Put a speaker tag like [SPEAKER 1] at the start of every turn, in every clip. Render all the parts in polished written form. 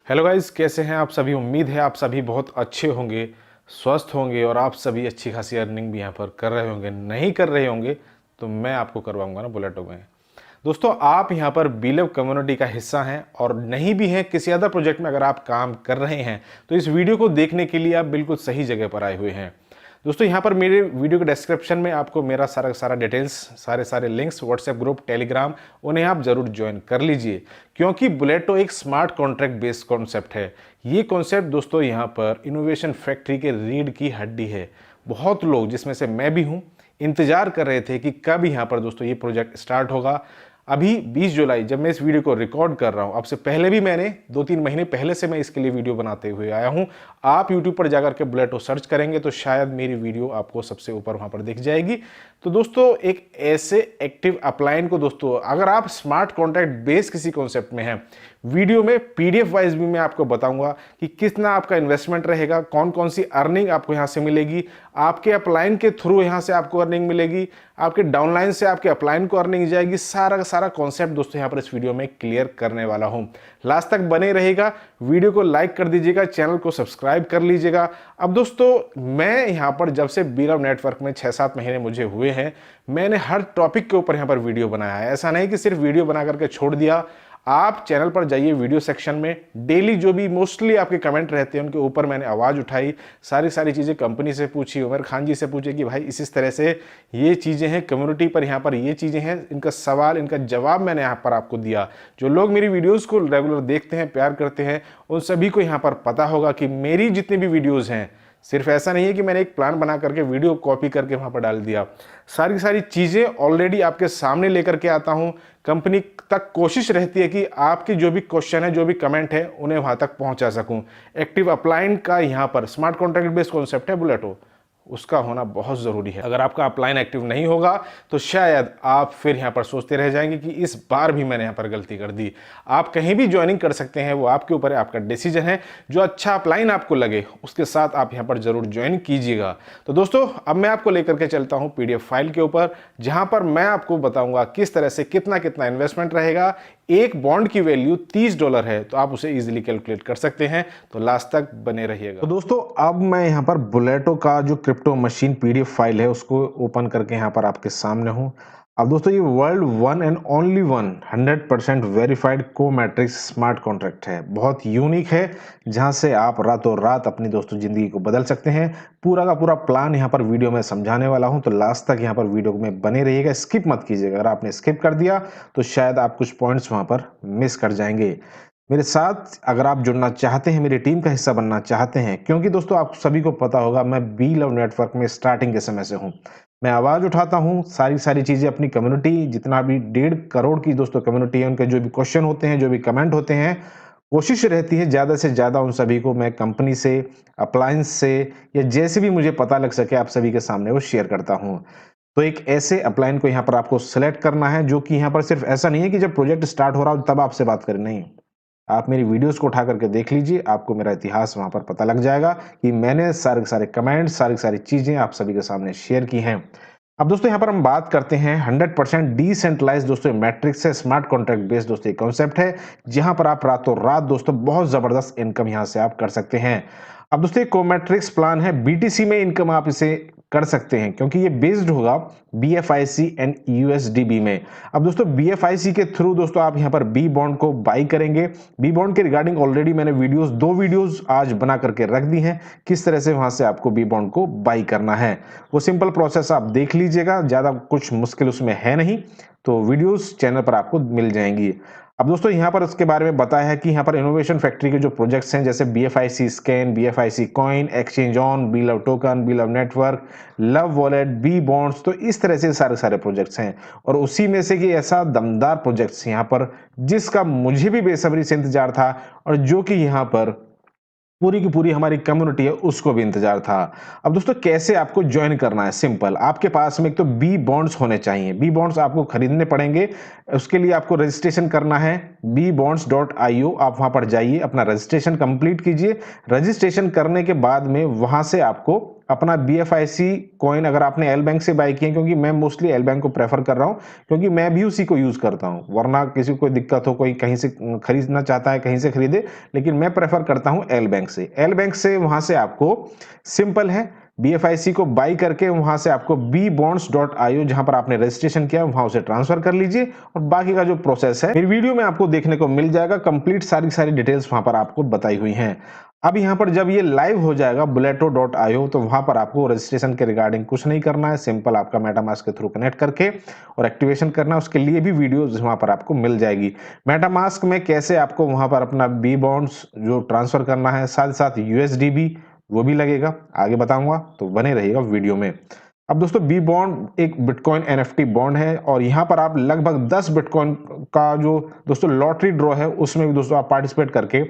[SPEAKER 1] Hello guys, कैसे हैं आप सभी। उम्मीद है आप सभी बहुत अच्छे होंगे, स्वस्थ होंगे और आप सभी अच्छी खासी अर्निंग भी यहाँ पर कर रहे होंगे। नहीं कर रहे होंगे तो मैं आपको करवाऊंगा ना बुलेटो में। दोस्तों, आप यहाँ पर बीलव कम्युनिटी का हिस्सा हैं और नहीं भी हैं, किसी अदर प्रोजेक्ट में अगर आप काम कर रहे हैं तो इस वीडियो को देखने के लिए आप बिल्कुल सही जगह पर आए हुए हैं। दोस्तों, यहाँ पर मेरे वीडियो के डिस्क्रिप्शन में आपको मेरा सारा डिटेल्स, सारे लिंक्स, व्हाट्सएप ग्रुप, टेलीग्राम, उन्हें आप जरूर ज्वाइन कर लीजिए, क्योंकि बुलेटो एक स्मार्ट कॉन्ट्रैक्ट बेस्ड कॉन्सेप्ट है। ये कॉन्सेप्ट दोस्तों यहाँ पर इनोवेशन फैक्ट्री के रीढ़ की हड्डी है। बहुत लोग, जिसमें से मैं भी हूँ, इंतजार कर रहे थे कि कब यहाँ पर दोस्तों ये प्रोजेक्ट स्टार्ट होगा। अभी 20 जुलाई, जब मैं इस वीडियो को रिकॉर्ड कर रहा हूँ, अब से पहले भी मैंने 2-3 महीने पहले से मैं इसके लिए वीडियो बनाते हुए आया हूँ। आप यूट्यूब पर जाकर के बुलेटो सर्च करेंगे तो शायद मेरी वीडियो आपको सबसे ऊपर वहाँ पर दिख जाएगी। तो दोस्तों, एक ऐसे एक्टिव अपलाइन को दोस्तों, अगर आप स्मार्ट कॉन्ट्रैक्ट बेस्ड किसी कॉन्सेप्ट में हैं, वीडियो में पीडीएफ वाइज भी मैं आपको बताऊंगा कि कितना आपका इन्वेस्टमेंट रहेगा, कौन कौन सी अर्निंग आपको यहाँ से मिलेगी, आपके अपलाइन के थ्रू यहाँ से आपको अर्निंग मिलेगी, आपके डाउनलाइन से आपके अपलाइन को अर्निंग जाएगी। सारा का सारा कॉन्सेप्ट दोस्तों यहाँ पर इस वीडियो में क्लियर करने वाला हूँ। लास्ट तक बने रहेगा, वीडियो को लाइक कर दीजिएगा, चैनल को सब्सक्राइब कर लीजिएगा। अब दोस्तों, मैं यहाँ पर जब से बीलव नेटवर्क में 6-7 महीने मुझे हुए हैं, मैंने हर टॉपिक के ऊपर यहाँ पर वीडियो बनाया है। ऐसा नहीं कि सिर्फ वीडियो बना करके छोड़ दिया। आप चैनल पर जाइए, वीडियो सेक्शन में डेली जो भी मोस्टली आपके कमेंट रहते हैं उनके ऊपर मैंने आवाज़ उठाई, सारी चीज़ें कंपनी से पूछी, उमर खान जी से पूछे कि भाई इस तरह से ये चीज़ें हैं, कम्युनिटी पर यहाँ पर ये चीज़ें हैं, इनका सवाल, इनका जवाब मैंने यहाँ पर आपको दिया। जो लोग मेरी वीडियोस को रेगुलर देखते हैं, प्यार करते हैं, उन सभी को यहाँ पर पता होगा कि मेरी जितनी भी वीडियोज़ हैं, सिर्फ ऐसा नहीं है कि मैंने एक प्लान बना करके वीडियो कॉपी करके वहाँ पर डाल दिया। सारी चीज़ें ऑलरेडी आपके सामने लेकर के आता हूँ। कंपनी तक कोशिश रहती है कि आपके जो भी क्वेश्चन है, जो भी कमेंट है, उन्हें वहाँ तक पहुँचा सकूँ। एक्टिव अपलाइन का यहाँ पर स्मार्ट कॉन्ट्रैक्ट बेस्ड कॉन्सेप्ट है बुलेटो, उसका होना बहुत ज़रूरी है। अगर आपका अपलाइन एक्टिव नहीं होगा तो शायद आप फिर यहाँ पर सोचते रह जाएंगे कि इस बार भी मैंने यहाँ पर गलती कर दी। आप कहीं भी ज्वाइनिंग कर सकते हैं, वो आपके ऊपर है, आपका डिसीजन है। जो अच्छा अपलाइन आपको लगे उसके साथ आप यहाँ पर जरूर ज्वाइन कीजिएगा। तो दोस्तों, अब मैं आपको लेकर के चलता हूँ पीडीएफ फाइल के ऊपर, जहाँ पर मैं आपको बताऊँगा किस तरह से कितना इन्वेस्टमेंट रहेगा। एक बॉन्ड की वैल्यू $30 है, तो आप उसे इजीली कैलकुलेट कर सकते हैं। तो लास्ट तक बने रहिएगा। तो दोस्तों, अब मैं यहाँ पर बुलेटो का जो क्रिप्टो मशीन पीडीएफ फाइल है उसको ओपन करके यहाँ पर आपके सामने हूँ। अब दोस्तों, ये world one and only one 100% verified को मैट्रिक्स स्मार्ट कॉन्ट्रैक्ट है। बहुत यूनिक है, जहाँ से आप रातों रात अपनी दोस्तों जिंदगी को बदल सकते हैं। पूरा का पूरा प्लान यहाँ पर वीडियो में समझाने वाला हूँ, तो लास्ट तक यहाँ पर वीडियो में बने रहिएगा, स्किप मत कीजिएगा। अगर आपने स्किप कर दिया तो शायद आप कुछ पॉइंट्स वहाँ पर मिस कर जाएंगे। मेरे साथ अगर आप जुड़ना चाहते हैं, मेरी टीम का हिस्सा बनना चाहते हैं, क्योंकि दोस्तों आप सभी को पता होगा मैं बीलव नेटवर्क में स्टार्टिंग के समय से हूं। मैं आवाज उठाता हूं, सारी चीजें अपनी कम्युनिटी, जितना भी 1.5 करोड़ की दोस्तों कम्युनिटी है, उनके जो भी क्वेश्चन होते हैं, जो भी कमेंट होते हैं, कोशिश रहती है ज्यादा से ज्यादा उन सभी को मैं कंपनी से, अप्लायंस से, या जैसे भी मुझे पता लग सके आप सभी के सामने वो शेयर करता हूं। तो एक ऐसे अपलाइन को यहाँ पर आपको सिलेक्ट करना है, जो कि यहाँ पर सिर्फ ऐसा नहीं है कि जब प्रोजेक्ट स्टार्ट हो रहा हो तब आपसे बात करें, नहीं। आप मेरी वीडियोस को उठा करके देख लीजिए, आपको मेरा इतिहास वहां पर पता लग जाएगा कि मैंने सारे कमेंट्स, सारी चीजें आप सभी के सामने शेयर की हैं। अब दोस्तों, यहाँ पर हम बात करते हैं 100% डिसेंट्रलाइज दोस्तों मैट्रिक्स से स्मार्ट कॉन्ट्रैक्ट बेस्ड दोस्तों कॉन्सेप्ट है, जहां पर आप रातों रात दोस्तों बहुत जबरदस्त इनकम यहां से आप कर सकते हैं। अब दोस्तों, एक कोमैट्रिक्स प्लान है, बीटीसी में इनकम आप इसे कर सकते हैं, क्योंकि ये बेस्ड होगा बीएफआईसी एंड यूएसडीबी में। अब दोस्तों, बीएफआईसी के थ्रू दोस्तों आप यहां पर बी बॉन्ड को बाई करेंगे। बी बॉन्ड के रिगार्डिंग ऑलरेडी मैंने दो वीडियोस आज बना करके रख दी हैं, किस तरह से वहां से आपको बी बॉन्ड को बाई करना है। वो सिंपल प्रोसेस आप देख लीजिएगा, ज्यादा कुछ मुश्किल उसमें है नहीं, तो वीडियोस चैनल पर आपको मिल जाएंगी। अब दोस्तों, यहाँ पर उसके बारे में बताया है कि यहाँ पर इनोवेशन फैक्ट्री के जो प्रोजेक्ट्स हैं, जैसे BFIC scan, BFIC coin, exchange on, BLove token, BLove network, love wallet, B bonds, तो इस तरह से सारे प्रोजेक्ट्स हैं। और उसी में से कि ऐसा दमदार प्रोजेक्ट्स यहाँ पर, जिसका मुझे भी बेसब्री से इंतजार था, और जो कि यहाँ पर पूरी की पूरी हमारी कम्युनिटी है उसको भी इंतजार था। अब दोस्तों, कैसे आपको ज्वाइन करना है, सिंपल। आपके पास में एक तो बी बॉन्ड्स होने चाहिए, बी बॉन्ड्स आपको खरीदने पड़ेंगे। उसके लिए आपको रजिस्ट्रेशन करना है, bbonds.io। आप वहां पर जाइए, अपना रजिस्ट्रेशन कंप्लीट कीजिए। रजिस्ट्रेशन करने के बाद में वहां से आपको अपना BFIC कॉइन अगर आपने एल बैंक से बाय किए, क्योंकि मैं मोस्टली एल बैंक को प्रेफर कर रहा हूँ, क्योंकि मैं भी उसी को यूज़ करता हूँ, वरना किसी को कोई दिक्कत हो, कोई कहीं से खरीदना चाहता है कहीं से खरीदे, लेकिन मैं प्रेफर करता हूँ एल बैंक से। एल बैंक से वहाँ से आपको सिंपल है, BFIC को बाई करके वहां से आपको bbonds.io जहां पर आपने रजिस्ट्रेशन किया वहां उसे ट्रांसफर कर लीजिए, और बाकी का जो प्रोसेस है मेरी वीडियो में आपको देखने को मिल जाएगा। कंप्लीट सारी डिटेल्स वहां पर आपको बताई हुई हैं। अब यहाँ पर जब ये लाइव हो जाएगा boleto.io, तो वहां पर आपको रजिस्ट्रेशन के रिगार्डिंग कुछ नहीं करना है, सिंपल आपका मेटामास्क के थ्रू कनेक्ट करके और एक्टिवेशन करना है। उसके लिए भी वीडियो वहां पर आपको मिल जाएगी। मेटामास्क में कैसे आपको वहां पर अपना bbonds जो ट्रांसफर करना है, साथ साथ USDB वो भी लगेगा, आगे बताऊंगा, तो बने रहिएगा वीडियो में। अब दोस्तों बी बॉन्ड एक बिटकॉइन NFT बॉन्ड है, और यहाँ पर आप लगभग 10 बिटकॉइन का जो दोस्तों लॉटरी ड्रॉ है उसमें भी दोस्तों आप पार्टिसिपेट करके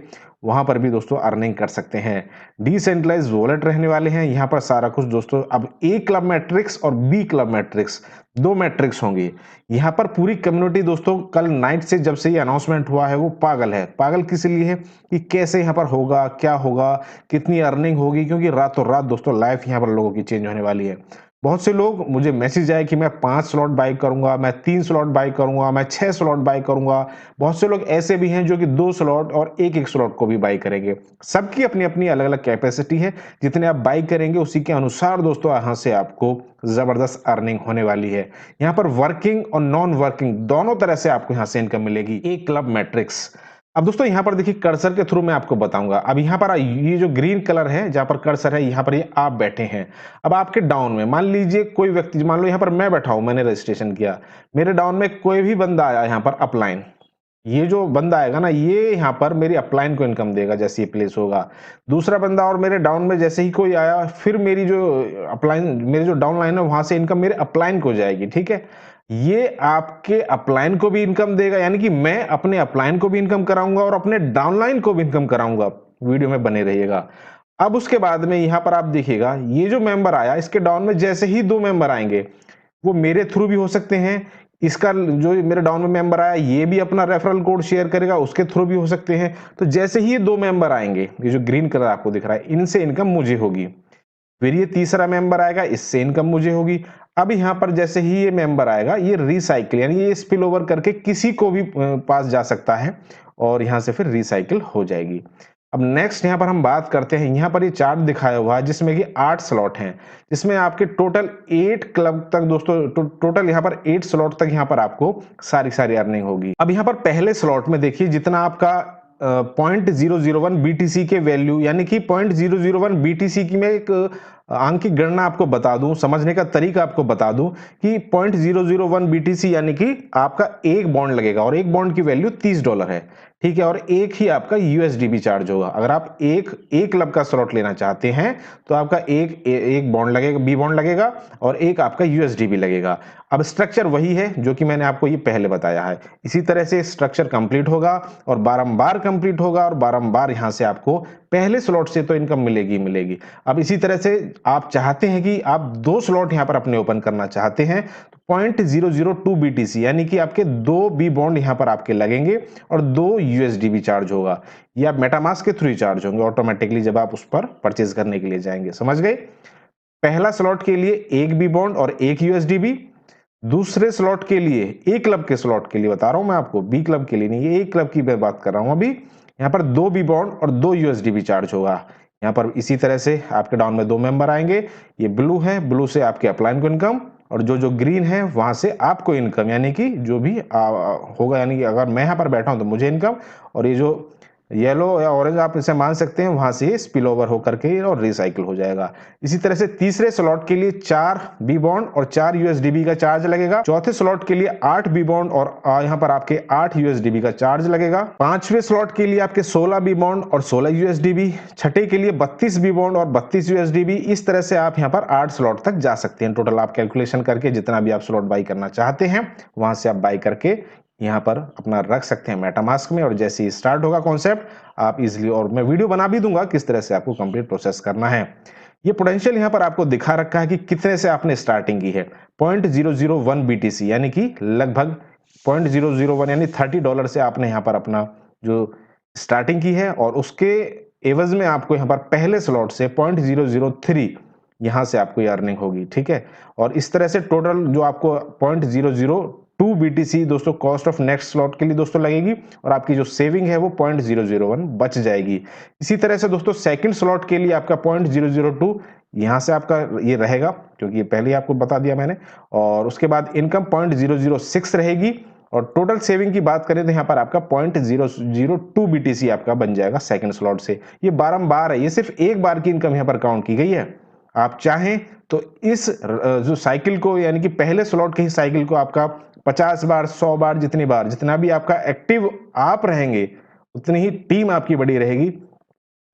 [SPEAKER 1] वहां पर भी दोस्तों अर्निंग कर सकते हैं। डिसेंट्रलाइज्ड वॉलेट रहने वाले हैं यहाँ पर सारा कुछ दोस्तों। अब ए क्लब मैट्रिक्स और बी क्लब मैट्रिक्स, दो मैट्रिक्स होंगे यहाँ पर। पूरी कम्युनिटी दोस्तों कल नाइट से जब से ये अनाउंसमेंट हुआ है वो पागल है। पागल किस लिए है कि कैसे यहाँ पर होगा, क्या होगा, कितनी अर्निंग होगी, क्योंकि रातों रात दोस्तों लाइफ यहाँ पर लोगों की चेंज होने वाली है। बहुत से लोग मुझे मैसेज आए कि मैं 5 स्लॉट बाय करूंगा, मैं 3 स्लॉट बाय करूंगा, मैं 6 स्लॉट बाय करूंगा। बहुत से लोग ऐसे भी हैं जो कि 2 स्लॉट और एक स्लॉट को भी बाय करेंगे। सबकी अपनी अपनी अलग अलग कैपेसिटी है, जितने आप बाय करेंगे उसी के अनुसार दोस्तों यहाँ से आपको जबरदस्त अर्निंग होने वाली है। यहाँ पर वर्किंग और नॉन वर्किंग दोनों तरह से आपको यहाँ से इनकम मिलेगी। एक क्लब मैट्रिक्स। अब दोस्तों यहाँ पर देखिए कर्सर के थ्रू मैं आपको बताऊंगा। अब यहाँ पर ये जो ग्रीन कलर है जहां पर कर्सर है, यहाँ पर ये आप बैठे हैं। अब आपके डाउन में मान लीजिए कोई व्यक्ति, मान लो यहाँ पर मैं बैठा हूं, मैंने रजिस्ट्रेशन किया, मेरे डाउन में कोई भी बंदा आया यहाँ पर अपलाइन, ये जो बंदा आएगा ना ये यहाँ पर मेरी अपलाइन को इनकम देगा जैसे ये प्लेस होगा। दूसरा बंदा और मेरे डाउन में जैसे ही कोई आया, फिर मेरी जो अपलाइन, मेरी जो डाउन लाइन है वहां से इनकम मेरे अपलाइन को जाएगी। ठीक है, ये आपके अपलाइन को भी इनकम देगा, यानी कि मैं अपने अपलाइन को भी इनकम कराऊंगा और अपने डाउनलाइन को भी इनकम कराऊंगा। वीडियो में बने रहिएगा। अब उसके बाद में यहां पर आप देखिएगा ये जो मेंबर आया, इसके डाउन में जैसे ही 2 मेंबर आएंगे वो मेरे थ्रू भी हो सकते हैं। इसका जो मेरे डाउन में मेंबर आया ये भी अपना रेफरल कोड शेयर करेगा, उसके थ्रू भी हो सकते हैं। तो जैसे ही ये 2 मेंबर आएंगे, ये जो ग्रीन कलर आपको दिख रहा है, इनसे इनकम मुझे होगी। फिर ये तीसरा मेंबर आएगा, इससे इनकम मुझे होगी। अब यहां पर जैसे ही ये मेंबर आएगा, ये रिसाइकिल यानी ये स्पिल ओवर करके किसी को भी पास जा सकता है और यहां से फिर रिसाइकिल हो जाएगी। अब नेक्स्ट यहां पर हम बात करते हैं, यहां पर ये चार्ट दिखाया हुआ है जिसमें कि 8 स्लॉट हैं, जिसमें आपके टोटल 8 क्लब तक दोस्तों, टोटल यहां पर 8 स्लॉट तक यहां पर आपको सारी अर्निंग होगी। अब यहां पर पहले स्लॉट में देखिए जितना आपका 0.001 BTC के वैल्यू, यानी कि 0.001 BTC की मैं एक अंक की गणना आपको बता दूं, समझने का तरीका आपको बता दूं कि 0.001 BTC यानी कि आपका एक बॉन्ड लगेगा और एक बॉन्ड की वैल्यू $30 है। ठीक है, और एक ही आपका USDB चार्ज होगा। अगर आप एक क्लब का स्लॉट लेना चाहते हैं तो आपका एक बॉन्ड लगेगा, बी बॉन्ड लगेगा, और एक आपका USDB लगेगा। अब स्ट्रक्चर वही है जो कि मैंने आपको ये पहले बताया है। इसी तरह से स्ट्रक्चर कंप्लीट होगा और बारंबार कंप्लीट होगा और बारंबार यहां से आपको पहले स्लॉट से तो इनकम मिलेगी। अब इसी तरह से आप चाहते हैं कि आप 2 स्लॉट यहां पर अपने ओपन करना चाहते हैं तो 0.002 BTC यानी कि आपके 2 बी बॉन्ड यहां पर आपके लगेंगे और 2 USDB चार्ज होगा। ये आप मेटामास्क के थ्रू चार्ज होंगे ऑटोमेटिकली जब आप उस पर परचेज करने के लिए जाएंगे। समझ गए? पहला स्लॉट के लिए एक बी बॉन्ड और एक USDB, दूसरे स्लॉट के लिए ए क्लब के स्लॉट के लिए बता रहा हूं मैं आपको, बी क्लब के लिए नहीं, ये ए क्लब की मैं बात कर रहा हूं अभी। यहां पर 2 बी बॉन्ड और 2 USDB चार्ज होगा। यहां पर इसी तरह से आपके डाउन में 2 मेंबर आएंगे, ये ब्लू है, ब्लू से आपके अपलाइन को इनकम, और जो ग्रीन है वहां से आपको इनकम, यानी कि जो भी होगा, यानी कि अगर मैं यहां पर बैठा हूं तो मुझे इनकम, और ये जो येलो या ऑरेंज आप इसे मान सकते हैं, वहां से स्पिल ओवर होकर के और रिसाइकिल हो जाएगा। इसी तरह से तीसरे स्लॉट के लिए 4 बी बॉन्ड और 4 USDB का चार्ज लगेगा। चौथे स्लॉट के लिए 8 बी बॉन्ड और यहाँ पर आपके 8 USDB का चार्ज लगेगा। पांचवें स्लॉट के लिए आपके 16 बी बॉन्ड और 16 USDB। छठे के लिए 32 बी बॉन्ड और 32 USDB। इस तरह से आप यहाँ पर 8 स्लॉट तक जा सकते हैं। टोटल आप कैलकुलेशन करके जितना भी आप स्लॉट बाई करना चाहते हैं वहां से आप बाई करके यहाँ पर अपना रख सकते हैं मेटामास्क में, और जैसे ही स्टार्ट होगा कॉन्सेप्ट आप इजीली, और मैं वीडियो बना भी दूंगा किस तरह से आपको कंप्लीट प्रोसेस करना है। ये पोटेंशियल यहाँ पर आपको दिखा रखा है कि कितने से आपने स्टार्टिंग की है। 0.001 BTC यानी कि लगभग 0.001 यानी $30 से आपने यहाँ पर अपना जो स्टार्टिंग की है, और उसके एवज में आपको यहाँ पर पहले स्लॉट से 0.003 यहाँ से आपको ये अर्निंग होगी, ठीक है। और इस तरह से टोटल जो आपको 0.002 BTC दोस्तों कॉस्ट ऑफ नेक्स्ट स्लॉट के लिए दोस्तों लगेगी, और आपकी जो सेविंग है वो 0.001 बच जाएगी। इसी तरह से दोस्तों सेकंड स्लॉट के लिए आपका 0.002 यहाँ से आपका ये रहेगा, क्योंकि ये पहले ही आपको बता दिया मैंने। और उसके बाद इनकम 0.006 रहेगी, और टोटल सेविंग की बात करें तो यहाँ पर आपका 0.002 BTC आपका बन जाएगा सेकंड स्लॉट से। ये बारंबार है, ये सिर्फ एक बार की इनकम यहाँ पर काउंट की गई है। आप चाहें तो इस जो साइकिल को, यानी कि पहले स्लॉट के ही साइकिल को आपका 50 बार, 100 बार, जितना भी आपका एक्टिव आप रहेंगे, उतनी ही टीम आपकी बड़ी रहेगी,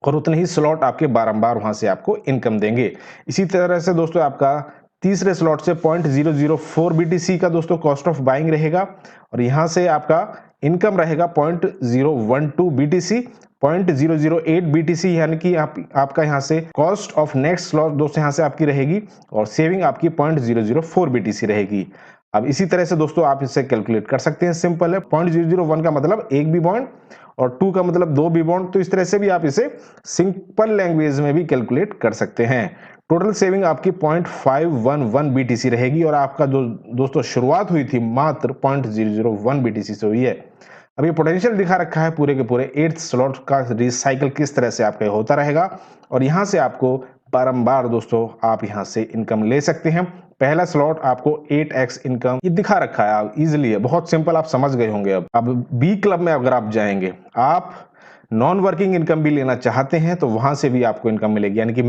[SPEAKER 1] और उतने ही स्लॉट आपके बारंबार वहां से आपको इनकम देंगे। इसी तरह से दोस्तों आपका तीसरे स्लॉट से 0.004 BTC का दोस्तों कॉस्ट ऑफ बाइंग रहेगा, और यहां से आपका इनकम रहेगा 0.012 BTC, 0.008 BTC यानी कि आपका यहां से कॉस्ट ऑफ नेक्स्ट स्लॉट दोस्तों यहां से आपकी रहेगी, और सेविंग आपकी 0.004 BTC रहेगी। अब इसी तरह से दोस्तों आप इसे कैलकुलेट कर सकते हैं, सिंपल है। 0.001 का मतलब एक बी बॉन्ड, और 2 का मतलब 2 बी बॉन्ड, तो इस तरह से भी आप इसे सिंपल लैंग्वेज में भी कैलकुलेट कर सकते हैं। टोटल सेविंग आपकी 0.511 BTC रहेगी, और आपका जो दोस्तों शुरुआत हुई थी मात्र 0.001 BTC से हुई है। अब ये पोटेंशियल दिखा रखा है पूरे के पूरे 8th स्लॉट का रिसाइकल किस तरह से आपका होता रहेगा, और यहां से आपको बारंबार दोस्तों आप यहां से इनकम ले सकते हैं। पहला स्लॉट आपको 8x इनकम ये दिखा रखा है, इजीली है, बहुत सिंपल, आप समझ गए होंगे। अब बी क्लब में अगर आप जाएंगे, आप नॉन वर्किंग इनकम भी लेना चाहते हैं तो वहां से भी आपको इनकम मिलेगी, यानी कि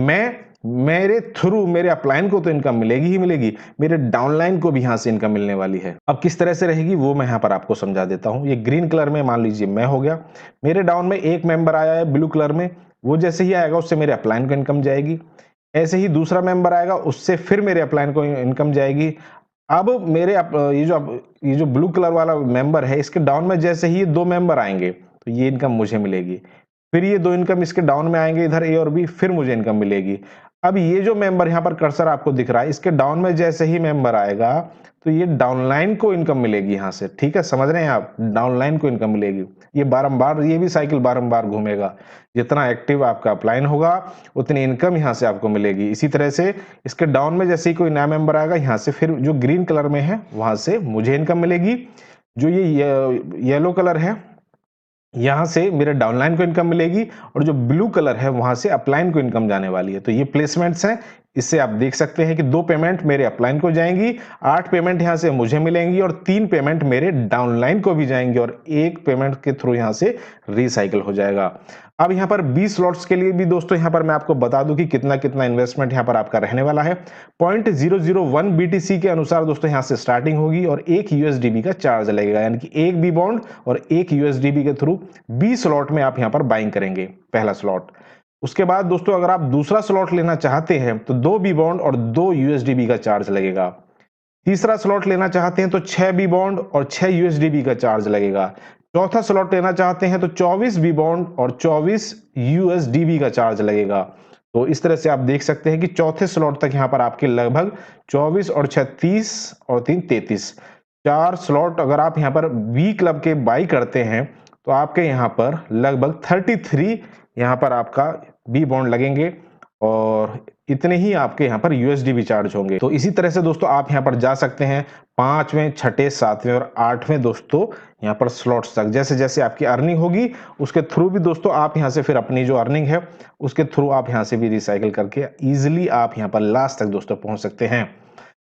[SPEAKER 1] मेरे थ्रू मेरे अपलाइन को तो इनकम मिलेगी ही मिलेगी, मेरे डाउनलाइन को भी यहां से इनकम मिलने वाली है। अब किस तरह से रहेगी वो मैं यहां पर आपको समझा देता हूं। ये ग्रीन कलर में मान लीजिए मैं हो गया, मेरे डाउन में एक मेंबर आया है ब्लू कलर में, वो जैसे ही आएगा उससे मेरे अपलाइन को इनकम जाएगी। ऐसे ही दूसरा मेंबर आएगा, उससे फिर मेरे अपलाइन को इनकम जाएगी। अब मेरे ये जो ब्लू कलर वाला मेंबर है, इसके डाउन में जैसे ही 2 मेंबर आएंगे तो ये इनकम मुझे मिलेगी। फिर ये 2 इनकम इसके डाउन में आएंगे, इधर ए और बी, फिर मुझे इनकम मिलेगी। अब ये जो मेंबर यहाँ पर कर्सर आपको दिख रहा है, इसके डाउन में जैसे ही मेंबर आएगा तो ये डाउनलाइन को इनकम मिलेगी यहाँ से, ठीक है, समझ रहे हैं आप, डाउनलाइन को इनकम मिलेगी। ये बारंबार, ये भी साइकिल बारंबार घूमेगा, जितना एक्टिव आपका अपलाइन होगा उतनी इनकम यहाँ से आपको मिलेगी। इसी तरह से इसके डाउन में जैसे ही कोई नया मेंबर आएगा, यहाँ से फिर जो ग्रीन कलर में है वहां से मुझे इनकम मिलेगी। जो ये येलो कलर है, यहां से मेरे डाउनलाइन को इनकम मिलेगी, और जो ब्लू कलर है वहां से अपलाइन को इनकम जाने वाली है। तो ये प्लेसमेंट्स हैं, इससे आप देख सकते हैं कि 2 पेमेंट मेरे अपलाइन को जाएंगी, 8 पेमेंट यहां से मुझे मिलेंगी, और 3 पेमेंट मेरे डाउनलाइन को भी जाएंगी, और 1 पेमेंट के थ्रू यहां से रिसाइकल हो जाएगा। अब यहाँ पर 20 स्लॉट्स के लिए भी दोस्तों यहाँ पर मैं आपको बता दूं कि कितना कितना इन्वेस्टमेंट यहाँ पर आपका रहने वाला है। 0.001 BTC के अनुसार दोस्तों यहाँ से स्टार्टिंग होगी, और 1 USDB का चार्ज लगेगा, यानी कि 1 बी बॉन्ड और 1 USDB के थ्रू 20 स्लॉट में आप यहाँ पर बाइंग करेंगे पहला स्लॉट। उसके बाद दोस्तों अगर आप दूसरा स्लॉट लेना चाहते हैं तो 2 बी बॉन्ड और 2 USDB का चार्ज लगेगा। तीसरा स्लॉट लेना चाहते हैं तो 6 बी बॉन्ड और 6 USDB का चार्ज लगेगा। चौथा स्लॉट लेना चाहते हैं तो 24 बी बॉन्ड और 24 USDB का चार्ज लगेगा। तो इस तरह से आप देख सकते हैं कि चौथे स्लॉट तक यहाँ पर आपके लगभग 24 और 36 और 3 33 4 स्लॉट अगर आप यहाँ पर बी क्लब के बाई करते हैं तो आपके यहाँ पर लगभग 33 यहाँ पर आपका बी बॉन्ड लगेंगे, और इतने ही आपके यहाँ पर USDB चार्ज होंगे। तो इसी तरह से दोस्तों आप यहाँ पर जा सकते हैं 5वें, 6ठे, 7वें और 8वें दोस्तों यहाँ पर स्लॉट्स तक। जैसे जैसे आपकी अर्निंग होगी उसके थ्रू भी दोस्तों आप यहाँ से फिर अपनी जो अर्निंग है उसके थ्रू आप यहाँ से भी रिसाइकिल करके इजिली आप यहाँ पर लास्ट तक दोस्तों पहुंच सकते हैं।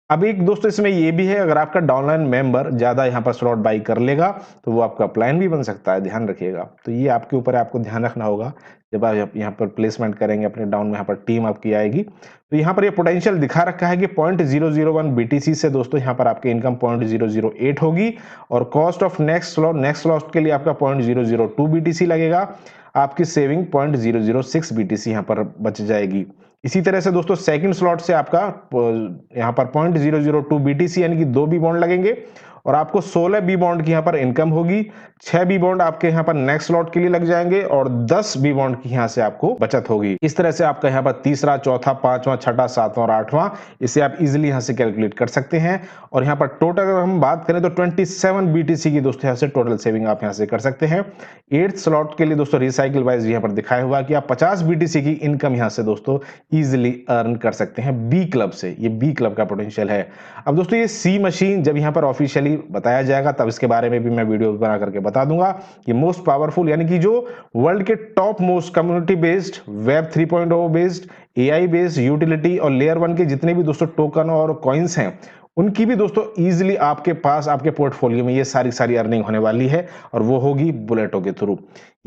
[SPEAKER 1] अब एक दोस्तों इसमें ये भी है, अगर आपका डाउनलाइन मेंबर ज्यादा यहाँ पर स्लॉट बाई कर लेगा तो वो आपका अपलाइन भी बन सकता है, ध्यान रखिएगा। तो ये आपके ऊपर आपको ध्यान रखना होगा जब आप यहाँ पर प्लेसमेंट करेंगे अपने डाउन में, यहाँ पर टीम आपकी आएगी। तो यहाँ पर ये पोटेंशियल दिखा रखा है कि 0.001 BTC से दोस्तों यहाँ पर आपकी इनकम 0.008 होगी, और कॉस्ट ऑफ नेक्स्ट स्लॉट के लिए आपका 0.002 BTC लगेगा। आपकी सेविंग 0.006 BTC यहाँ पर बच जाएगी। इसी तरह से दोस्तों सेकंड स्लॉट से आपका यहाँ पर 0.002 BTC यानी कि 2 बी बॉन्ड लगेंगे, और आपको 16 बी बॉन्ड की यहाँ पर इनकम होगी। 6 बी बॉन्ड आपके यहाँ पर नेक्स्ट स्लॉट के लिए लग जाएंगे और 10 बी बॉन्ड की यहाँ से आपको बचत होगी। इस तरह से आपका यहाँ पर तीसरा, चौथा, पांचवा, छठा, सातवां और आठवां, इसे आप इजिली यहाँ से कैलकुलेट कर सकते हैं। और यहाँ पर टोटल अगर हम बात करें तो 27 बीटीसी की दोस्तों यहाँ से टोटल सेविंग आप यहाँ से कर सकते हैं। 8th स्लॉट के लिए दोस्तों रिसाइकिल वाइज यहाँ पर दिखाया हुआ कि आप 50 बीटीसी की इनकम यहाँ से दोस्तों इजिली अर्न कर सकते हैं बी क्लब से। ये बी क्लब का पोटेंशियल है। अब दोस्तों ये सी मशीन जब यहाँ पर ऑफिशियली बताया जाएगा तब इसके बारे में भी मैं वीडियो बना करके बता दूंगा। ये मोस्ट पावरफुल यानी कि जो वर्ल्ड के top most community based, web 3.0 based, AI based, utility और लेयर 1 के जितने भी दोस्तों टोकन और कॉइन्स हैं उनकी भी दोस्तों इजीली आपके पास आपके पोर्टफोलियो में ये सारी अर्निंग होने वाली है और वो होगी बुलेटो के थ्रू।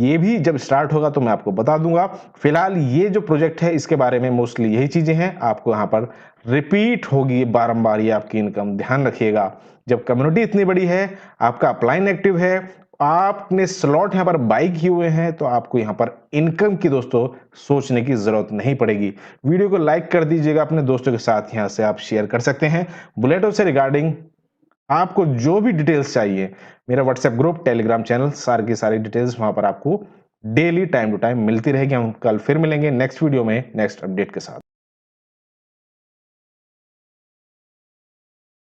[SPEAKER 1] ये भी जब स्टार्ट होगा तो मैं आपको बता दूंगा। फिलहाल ये जो प्रोजेक्ट है इसके बारे में मोस्टली यही चीजें हैं। आपको यहाँ पर रिपीट होगी बारंबार ये आपकी इनकम, ध्यान रखिएगा। जब कम्युनिटी इतनी बड़ी है, आपका अपलाइन एक्टिव है, आपने स्लॉट यहां पर बाई किए हुए हैं, तो आपको यहां पर इनकम की दोस्तों सोचने की जरूरत नहीं पड़ेगी। वीडियो को लाइक कर दीजिएगा, अपने दोस्तों के साथ यहां से आप शेयर कर सकते हैं। बुलेटो से रिगार्डिंग आपको जो भी डिटेल्स चाहिए, मेरा व्हाट्सएप ग्रुप, टेलीग्राम चैनल, सारी की सारी डिटेल्स वहां पर आपको डेली टाइम टू टाइम मिलती रहेगी। हम कल फिर मिलेंगे नेक्स्ट वीडियो में नेक्स्ट अपडेट के साथ।